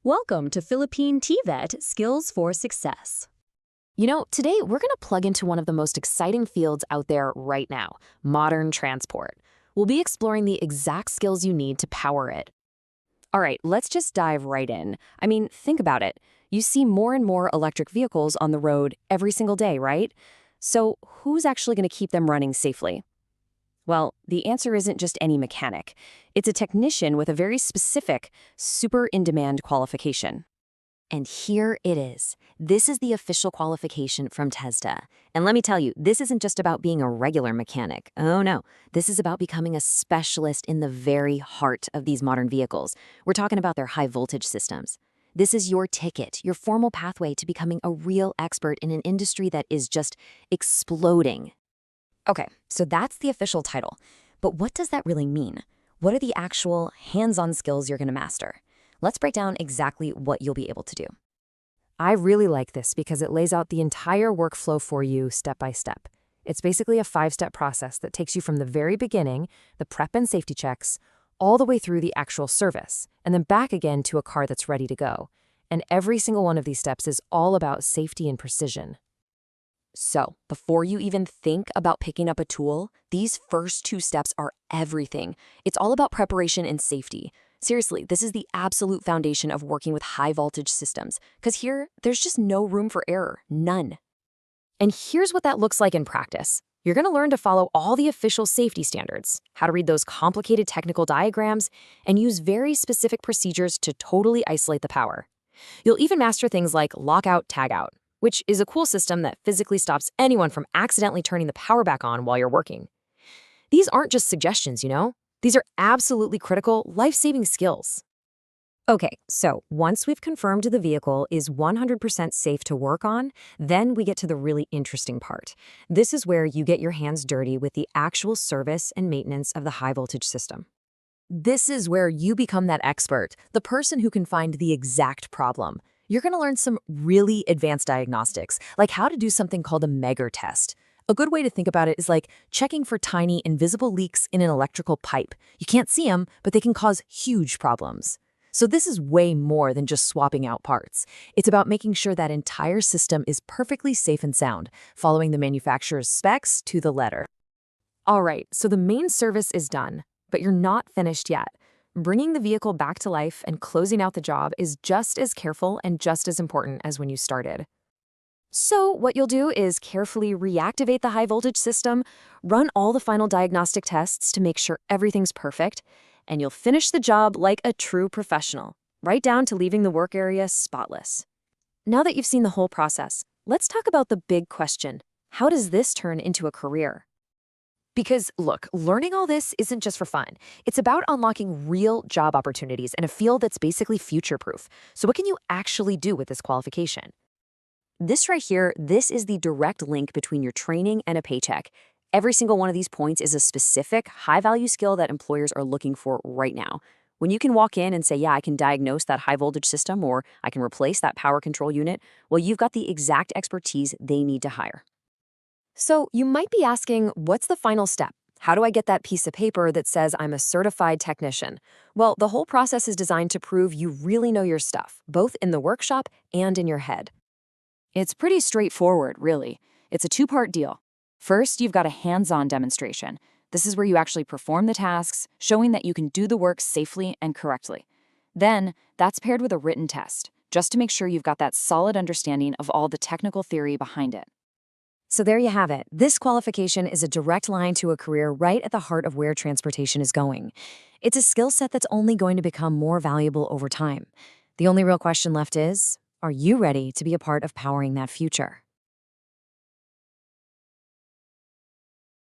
Welcome to Philippine TVET Skills for Success. Today we're going to plug into one of the most exciting fields out there right now, modern transport. We'll be exploring the exact skills you need to power it. All right, let's just dive right in. Think about it. You see more and more electric vehicles on the road every single day, right? So who's actually going to keep them running safely? Well, the answer isn't just any mechanic. It's a technician with a very specific, super in-demand qualification. And here it is. This is the official qualification from TESDA. And let me tell you, this isn't just about being a regular mechanic. Oh no, this is about becoming a specialist in the very heart of these modern vehicles. We're talking about their high voltage systems. This is your ticket, your formal pathway to becoming a real expert in an industry that is just exploding. Okay, so that's the official title. But what does that really mean? What are the actual hands-on skills you're going to master? Let's break down exactly what you'll be able to do. I really like this because it lays out the entire workflow for you step by step. It's basically a 5-step process that takes you from the very beginning, the prep and safety checks, all the way through the actual service, and then back again to a car that's ready to go. And every single one of these steps is all about safety and precision. So, before you even think about picking up a tool, these first 2 steps are everything. It's all about preparation and safety. Seriously, this is the absolute foundation of working with high-voltage systems, because here, there's just no room for error, none. And here's what that looks like in practice. You're going to learn to follow all the official safety standards, how to read those complicated technical diagrams, and use very specific procedures to totally isolate the power. You'll even master things like lockout, tagout, which is a cool system that physically stops anyone from accidentally turning the power back on while you're working. These aren't just suggestions, These are absolutely critical, life-saving skills. Okay, so once we've confirmed the vehicle is 100% safe to work on, then we get to the really interesting part. This is where you get your hands dirty with the actual service and maintenance of the high-voltage system. This is where you become that expert, the person who can find the exact problem. You're going to learn some really advanced diagnostics, like how to do something called a Megger test. A good way to think about it is like checking for tiny, invisible leaks in an electrical pipe. You can't see them, but they can cause huge problems. So this is way more than just swapping out parts. It's about making sure that entire system is perfectly safe and sound, following the manufacturer's specs to the letter. All right, so the main service is done, but you're not finished yet. Bringing the vehicle back to life and closing out the job is just as careful and just as important as when you started. So what you'll do is carefully reactivate the high-voltage system, run all the final diagnostic tests to make sure everything's perfect, and you'll finish the job like a true professional, right down to leaving the work area spotless. Now that you've seen the whole process, let's talk about the big question. How does this turn into a career? Because, look, learning all this isn't just for fun. It's about unlocking real job opportunities in a field that's basically future-proof. So what can you actually do with this qualification? This right here, this is the direct link between your training and a paycheck. Every single one of these points is a specific, high-value skill that employers are looking for right now. When you can walk in and say, yeah, I can diagnose that high-voltage system or I can replace that power control unit, well, you've got the exact expertise they need to hire. So you might be asking, what's the final step? How do I get that piece of paper that says I'm a certified technician? Well, the whole process is designed to prove you really know your stuff, both in the workshop and in your head. It's pretty straightforward, really. It's a 2-part deal. First, you've got a hands-on demonstration. This is where you actually perform the tasks, showing that you can do the work safely and correctly. Then, that's paired with a written test, just to make sure you've got that solid understanding of all the technical theory behind it. So there you have it. This qualification is a direct line to a career right at the heart of where transportation is going. It's a skill set that's only going to become more valuable over time. The only real question left is, are you ready to be a part of powering that future?